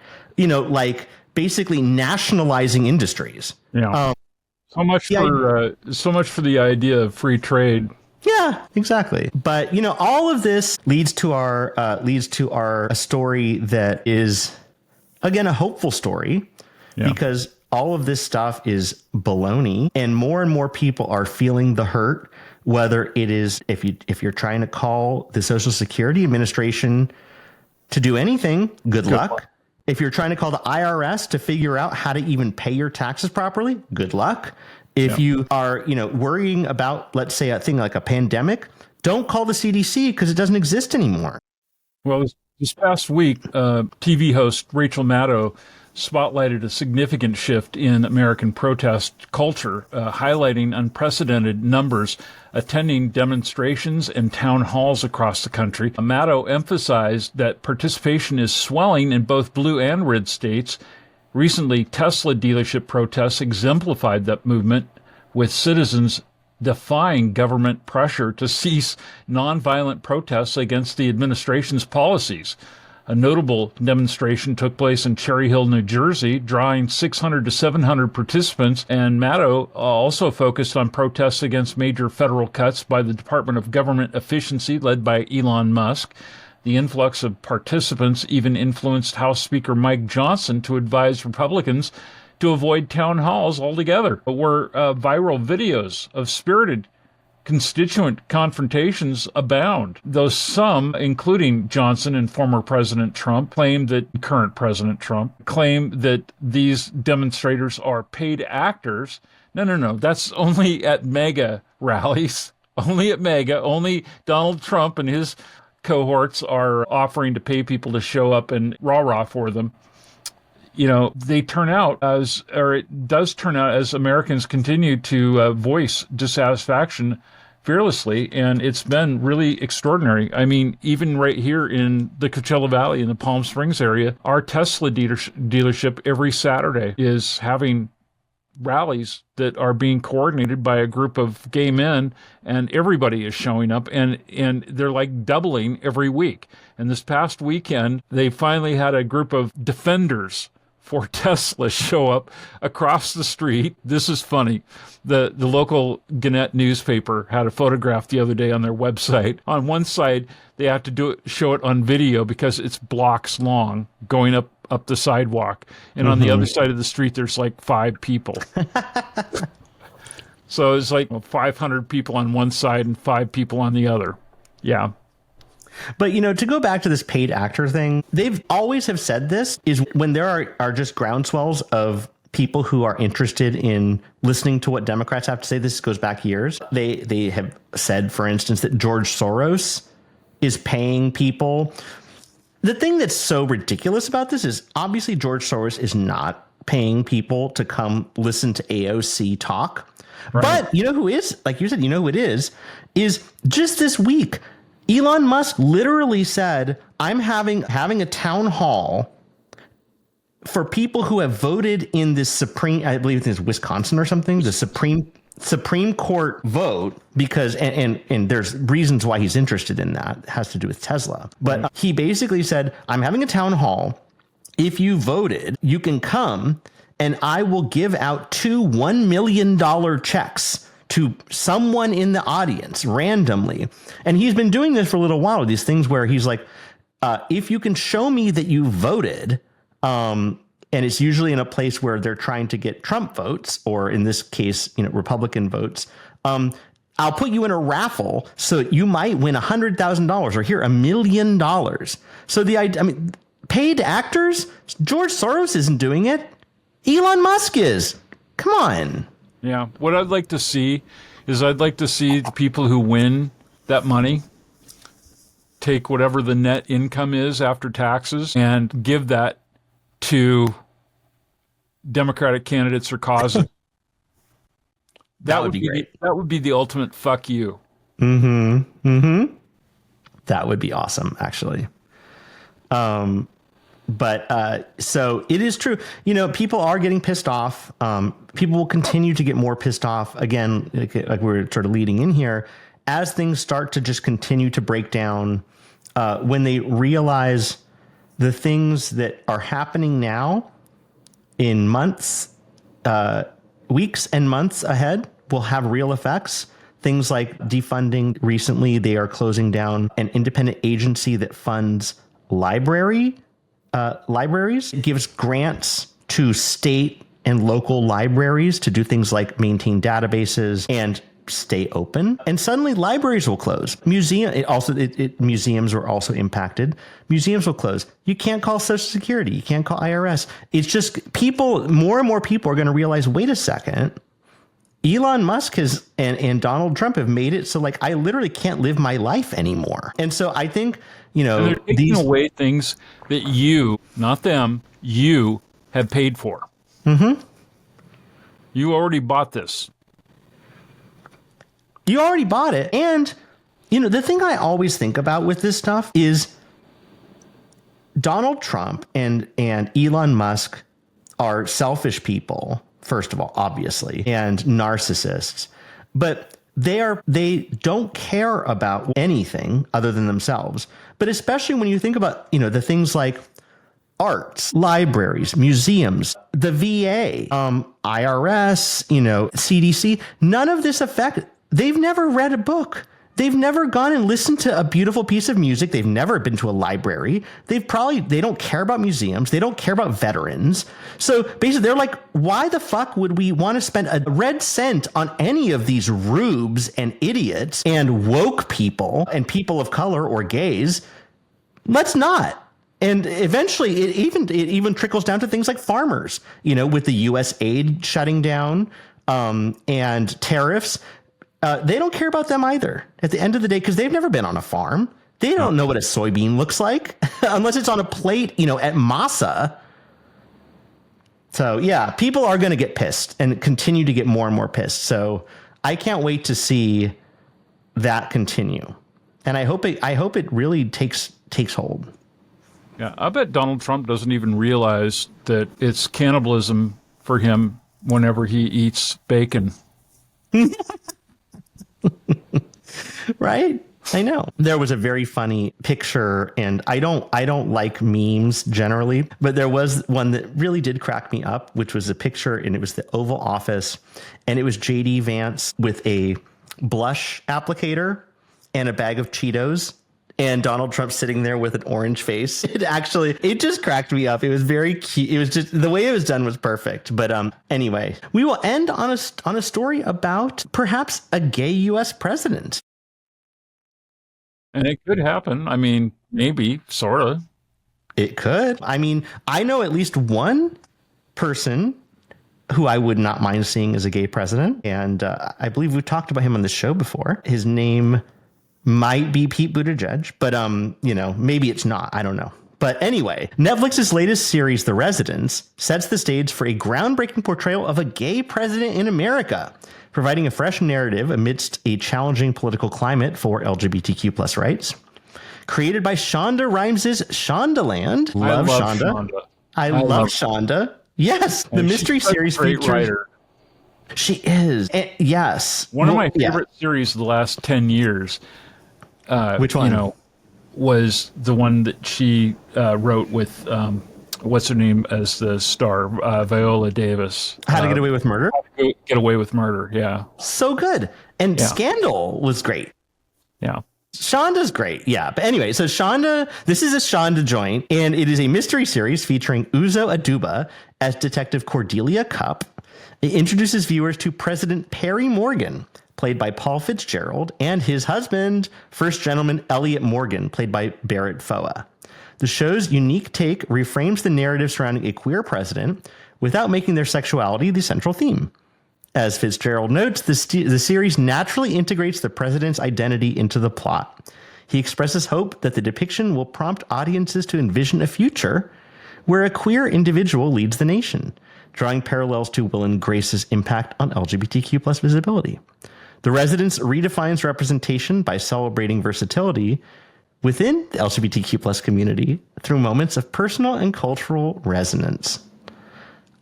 Speaker 3: basically nationalizing industries.
Speaker 4: Yeah. So much for the idea of free trade.
Speaker 3: Yeah, exactly. But, all of this leads to our story that is, again, a hopeful story, because all of this stuff is baloney, and more people are feeling the hurt. Whether it is if you're trying to call the Social Security Administration to do anything, good luck. If you're trying to call the IRS to figure out how to even pay your taxes properly, good luck. If you are worrying about, let's say, a thing like a pandemic, don't call the CDC because it doesn't exist anymore.
Speaker 4: Well, this past week, TV host Rachel Maddow spotlighted a significant shift in American protest culture, highlighting unprecedented numbers attending demonstrations and town halls across the country. Maddow emphasized that participation is swelling in both blue and red states. Recently, Tesla dealership protests exemplified that movement, with citizens defying government pressure to cease nonviolent protests against the administration's policies. A notable demonstration took place in Cherry Hill, New Jersey, drawing 600 to 700 participants, and Maddow also focused on protests against major federal cuts by the Department of Government Efficiency, led by Elon Musk. The influx of participants even influenced House Speaker Mike Johnson to advise Republicans to avoid town halls altogether. Where viral videos of spirited constituent confrontations abound, though some, including Johnson and former President Trump, current President Trump, claim that these demonstrators are paid actors. No. That's only at mega rallies. Only at mega. Only Donald Trump and his cohorts are offering to pay people to show up and rah-rah for them. They turn out it does turn out as Americans continue to voice dissatisfaction fearlessly, and it's been really extraordinary. I mean, even right here in the Coachella Valley, in the Palm Springs area, our Tesla dealership every Saturday is having rallies that are being coordinated by a group of gay men, and everybody is showing up, and they're like doubling every week. And this past weekend, they finally had a group of defenders for Tesla show up across the street. This is funny. The local Gannett newspaper had a photograph the other day on their website. On one side, they have to show it on video because it's blocks long going up the sidewalk. And on the other side of the street, there's like 5 people. So it's like 500 people on one side and 5 people on the other. Yeah.
Speaker 3: But, to go back to this paid actor thing, they've always have said this is when there are just groundswells of people who are interested in listening to what Democrats have to say. This goes back years. They have said, for instance, that George Soros is paying people the thing that's so ridiculous about this is obviously George Soros is not paying people to come listen to AOC talk. Right. But you know who is, like you said, you know who it is just this week, Elon Musk literally said, I'm having a town hall for people who have voted in this Supreme, I believe it's Wisconsin or something, the Supreme Court vote, because and there's reasons why he's interested in that. It has to do with Tesla. But he basically said, I'm having a town hall. If you voted, you can come and I will give out 2 $1 million checks to someone in the audience randomly. And he's been doing this for a little while, these things where he's like, if you can show me that you voted, and it's usually in a place where they're trying to get Trump votes, or in this case, Republican votes, I'll put you in a raffle so you might win $100,000 or here $1 million. So paid actors, George Soros isn't doing it. Elon Musk is. Come on.
Speaker 4: Yeah. What I'd like to see is the people who win that money take whatever the net income is after taxes and give that to Democratic candidates or causes. That would be great. That would be the ultimate fuck you.
Speaker 3: Mm-hmm. Mm-hmm. That would be awesome, actually. But so it is true. People are getting pissed off. People will continue to get more pissed off. Again, like we're sort of leading in here, as things start to just continue to break down, when they realize the things that are happening now in months, weeks and months ahead will have real effects. Things like defunding. Recently, they are closing down an independent agency that funds libraries. It gives grants to state and local libraries to do things like maintain databases and stay open. And suddenly libraries will close. Museums were also impacted. Museums will close. You can't call Social Security. You can't call IRS. It's just more and more people are going to realize, wait a second, Elon Musk and Donald Trump have made it so like I literally can't live my life anymore. And so I think,
Speaker 4: and they're taking away things that you, not them, you have paid for.
Speaker 3: Mm-hmm.
Speaker 4: You already bought this.
Speaker 3: You already bought it. And, the thing I always think about with this stuff is Donald Trump and Elon Musk are selfish people, first of all, obviously, and narcissists. But they don't care about anything other than themselves. But especially when you think about, the things like arts, libraries, museums, the VA, IRS, CDC, none of this they've never read a book. They've never gone and listened to a beautiful piece of music. They've never been to a library. They don't care about museums. They don't care about veterans. So basically they're like, why the fuck would we want to spend a red cent on any of these rubes and idiots and woke people and people of color or gays? Let's not. And eventually it even trickles down to things like farmers, with the US aid shutting down, and tariffs. They don't care about them either at the end of the day, because they've never been on a farm. They don't know what a soybean looks like unless it's on a plate, at Masa. So, yeah, people are going to get pissed and continue to get more and more pissed. So I can't wait to see that continue. And I hope it really takes hold.
Speaker 4: Yeah, I bet Donald Trump doesn't even realize that it's cannibalism for him whenever he eats bacon.
Speaker 3: Right? I know. There was a very funny picture, and I don't like memes generally, but there was one that really did crack me up, which was a picture, and it was the Oval Office, and it was JD Vance with a blush applicator and a bag of Cheetos, and Donald Trump sitting there with an orange face. It just cracked me up. It was very cute. It was just the way it was done was perfect. But anyway, we will end on a story about perhaps a gay U.S. president.
Speaker 4: And it could happen. I mean, maybe, sort of.
Speaker 3: It could. I mean, I know at least one person who I would not mind seeing as a gay president. And I believe we've talked about him on the show before. His name might be Pete Buttigieg, but, maybe it's not. I don't know. But anyway, Netflix's latest series, The Residents, sets the stage for a groundbreaking portrayal of a gay president in America, providing a fresh narrative amidst a challenging political climate for LGBTQ plus rights. Created by Shonda Rhimes' Shondaland. Love Shonda. I love Shonda. Yes, the mystery series features. Writer. She is. And yes.
Speaker 4: One of my favorite series of the last 10 years.
Speaker 3: Which one?
Speaker 4: Was the one that she wrote with, what's her name as the star, Viola Davis.
Speaker 3: How to Get Away with Murder?
Speaker 4: How to Get Away with Murder, yeah.
Speaker 3: So good. And Scandal was great.
Speaker 4: Yeah.
Speaker 3: Shonda's great. Yeah. But anyway, so this is a Shonda joint, and it is a mystery series featuring Uzo Aduba as Detective Cordelia Cupp. It introduces viewers to President Perry Morgan, played by Paul Fitzgerald, and his husband, First Gentleman Elliot Morgan, played by Barrett Foa. The show's unique take reframes the narrative surrounding a queer president without making their sexuality the central theme. As Fitzgerald notes, the series naturally integrates the president's identity into the plot. He expresses hope that the depiction will prompt audiences to envision a future where a queer individual leads the nation, drawing parallels to Will and Grace's impact on LGBTQ plus visibility. The Residents redefines representation by celebrating versatility within the LGBTQ plus community through moments of personal and cultural resonance.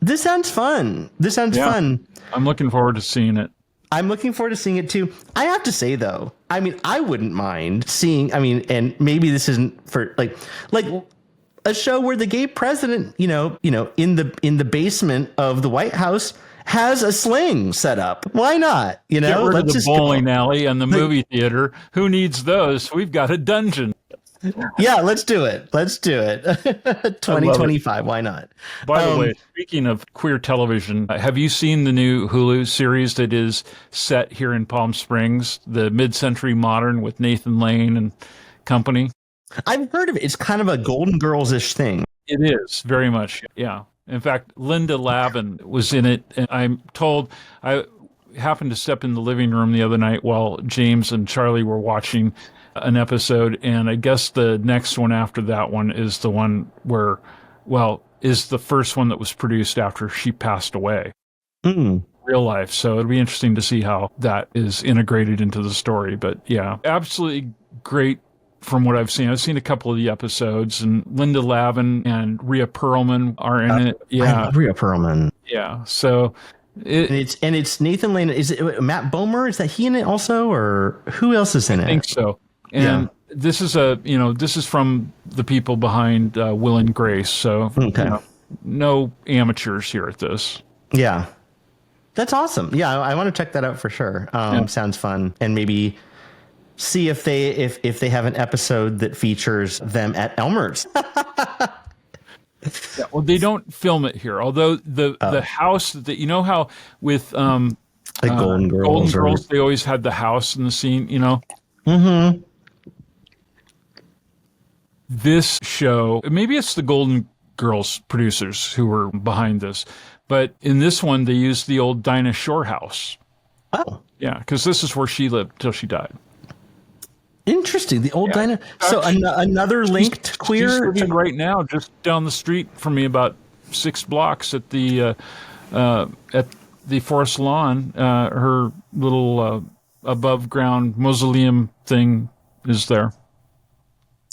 Speaker 3: This sounds fun. Fun.
Speaker 4: I'm looking forward to seeing it.
Speaker 3: I'm looking forward to seeing it too. I have to say though, I mean, I wouldn't mind seeing, and maybe this isn't for like a show where the gay president, in the basement of the White House has a sling set up. Why not?
Speaker 4: Get rid of the bowling alley and the movie theater. Who needs those? We've got a dungeon.
Speaker 3: Yeah, let's do it. 2025. Why not?
Speaker 4: By the way, speaking of queer television, have you seen the new Hulu series that is set here in Palm Springs, the mid-century modern with Nathan Lane and company?
Speaker 3: I've heard of it. It's kind of a Golden Girls-ish thing.
Speaker 4: It is, very much, yeah. In fact, Linda Lavin was in it, and I'm told I happened to step in the living room the other night while James and Charlie were watching an episode, and I guess the next one after that one is the one where, is the first one that was produced after she passed away. Real life. So it'll be interesting to see how that is integrated into the story. But yeah, absolutely great from what I've seen. I've seen a couple of the episodes, and Linda Lavin and Rhea Perlman are in it. Yeah.
Speaker 3: I love Rhea Perlman.
Speaker 4: Yeah. So
Speaker 3: it's Nathan Lane. Is it Matt Bomer? Is that he in it also, or who else is in it?
Speaker 4: I think so. And this is from the people behind Will and Grace. So no amateurs here at this.
Speaker 3: Yeah. That's awesome. Yeah, I want to check that out for sure. Sounds fun. And maybe see if they have an episode that features them at Elmer's.
Speaker 4: Yeah, well, they don't film it here. Although the house that how with the
Speaker 3: Golden Girls,
Speaker 4: they always had the house in the scene.
Speaker 3: Mm-hmm.
Speaker 4: This show, maybe it's the Golden Girls producers who were behind this, but in this one they used the old Dinah Shore house.
Speaker 3: Oh,
Speaker 4: yeah, because this is where she lived till she died.
Speaker 3: Interesting. The old Dinah. So another linked queer.
Speaker 4: She's living right now, just down the street from me, about 6 blocks at the Forest Lawn. Her little above ground mausoleum thing is there.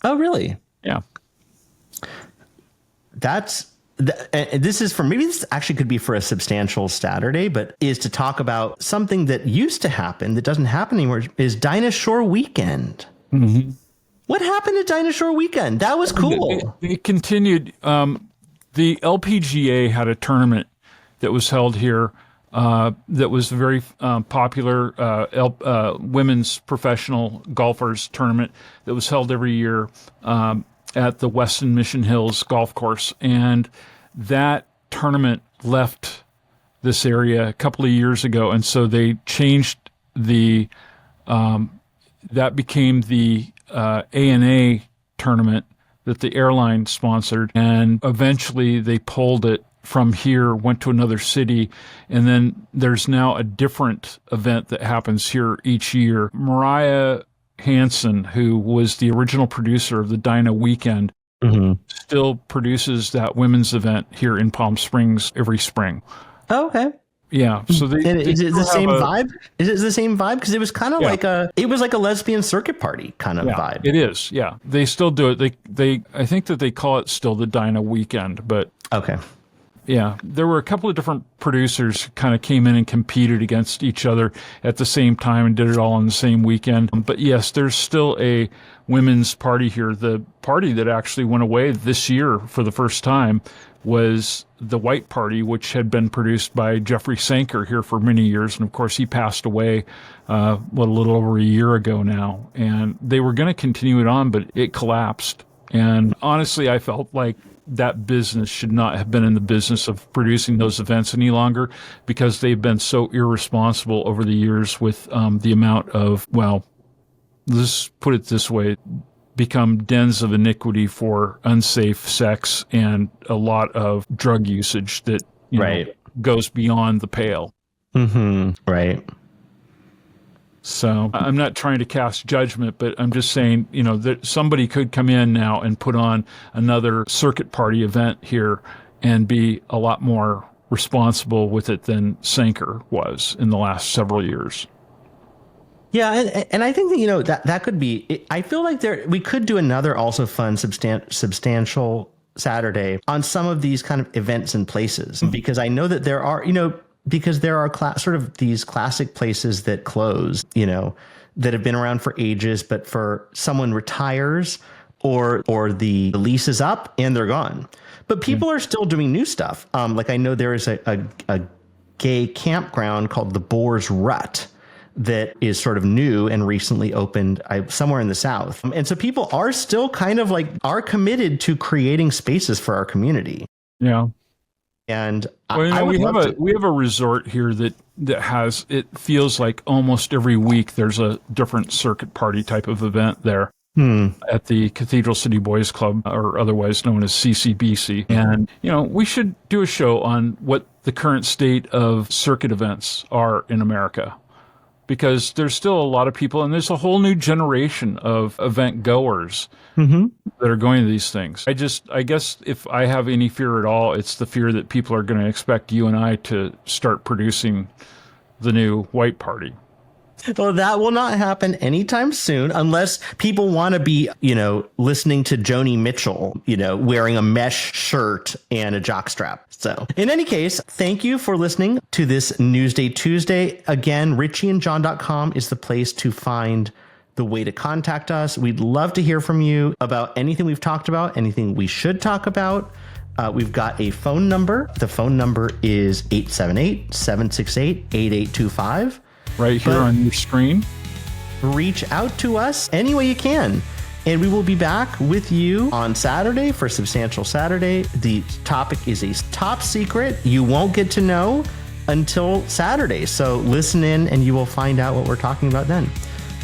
Speaker 3: Oh, really?
Speaker 4: Yeah.
Speaker 3: This is for, maybe this actually could be for a substantial Saturday, but is to talk about something that used to happen that doesn't happen anymore, is Dinah Shore Weekend.
Speaker 4: Mm-hmm.
Speaker 3: What happened to Dinah Shore Weekend? That was cool.
Speaker 4: It continued. The LPGA had a tournament that was held here that was a very popular women's professional golfers tournament that was held every year at the Weston Mission Hills Golf Course. And that tournament left this area a couple of years ago. And so they changed that became the ANA tournament that the airline sponsored. And eventually they pulled it from here, went to another city, and then there's now a different event that happens here each year. Mariah Hansen, who was the original producer of the Dinah Weekend, still produces that women's event here in Palm Springs every spring.
Speaker 3: Oh, okay.
Speaker 4: Yeah. So
Speaker 3: is it the same vibe? Is it the same vibe? Because it was kind of like a lesbian circuit party kind of vibe.
Speaker 4: It is. Yeah. They still do it. I think that they call it still the Dinah Weekend, but
Speaker 3: okay.
Speaker 4: Yeah, there were a couple of different producers who kind of came in and competed against each other at the same time and did it all on the same weekend. But yes, there's still a women's party here. The party that actually went away this year for the first time was the White Party, which had been produced by Jeffrey Sanker here for many years. And of course, he passed away, a little over a year ago now. And they were going to continue it on, but it collapsed. And honestly, I felt like that business should not have been in the business of producing those events any longer, because they've been so irresponsible over the years with the amount of, well, let's put it this way, become dens of iniquity for unsafe sex and a lot of drug usage that know, goes beyond the pale.
Speaker 3: Right.
Speaker 4: So I'm not trying to cast judgment, but I'm just saying, that somebody could come in now and put on another circuit party event here and be a lot more responsible with it than Sanker was in the last several years.
Speaker 3: Yeah, and I think that that could be. I feel like we could do another also fun substantial Saturday on some of these kind of events and places, because I know that there are because there are sort of these classic places that close, that have been around for ages, but for someone retires or the lease is up and they're gone. But people are still doing new stuff. Like I know there is a gay campground called the Boar's Rut that is sort of new and recently opened somewhere in the South. And so people are still kind of are committed to creating spaces for our community.
Speaker 4: Yeah.
Speaker 3: And
Speaker 4: we have a resort here that has, it feels like almost every week there's a different circuit party type of event there at the Cathedral City Boys Club, or otherwise known as CCBC. And, we should do a show on what the current state of circuit events are in America, because there's still a lot of people, and there's a whole new generation of event goers that are going to these things. I guess if I have any fear at all, it's the fear that people are going to expect you and I to start producing the new White Party.
Speaker 3: Well, that will not happen anytime soon, unless people want to be, listening to Joni Mitchell, wearing a mesh shirt and a jockstrap. So in any case, thank you for listening to this Newsday Tuesday. Again, richieandjohn.com is the place to find the way to contact us. We'd love to hear from you about anything we've talked about, anything we should talk about. We've got a phone number. The phone number is 878-768-8825.
Speaker 4: Right here on your screen.
Speaker 3: Reach out to us any way you can. And we will be back with you on Saturday for Substantial Saturday. The topic is a top secret. You won't get to know until Saturday. So listen in and you will find out what we're talking about then.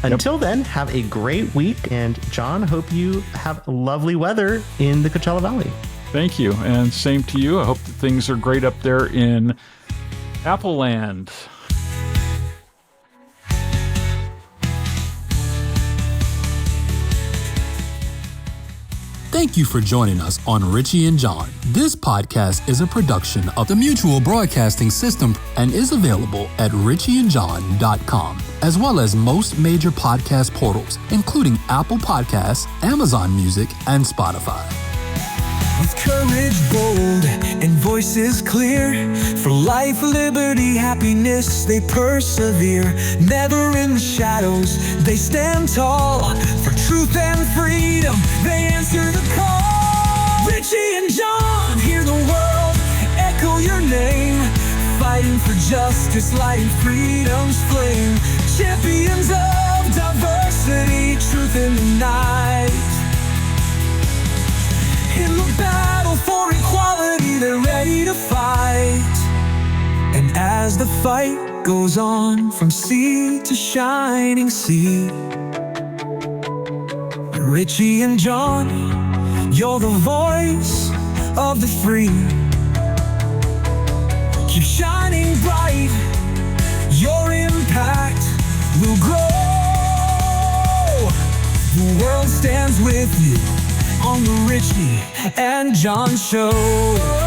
Speaker 3: Until then, have a great week. And John, hope you have lovely weather in the Coachella Valley.
Speaker 4: Thank you. And same to you. I hope that things are great up there in Apple Land.
Speaker 1: Thank you for joining us on Richie and John. This podcast is a production of the Mutual Broadcasting System and is available at richieandjohn.com, as well as most major podcast portals, including Apple Podcasts, Amazon Music, and Spotify.
Speaker 2: With courage bold and voices clear, for life, liberty, happiness, they persevere. Never in the shadows, they stand tall. For truth and freedom, they answer the call. Richie and John, hear the world echo your name. Fighting for justice, lighting freedom's flame. Champions of diversity, truth in the night. In the battle for equality, they're ready to fight. And as the fight goes on from sea to shining sea, Richie and John, you're the voice of the free. Keep shining bright, your impact will grow. The world stands with you on the Richie and John Show.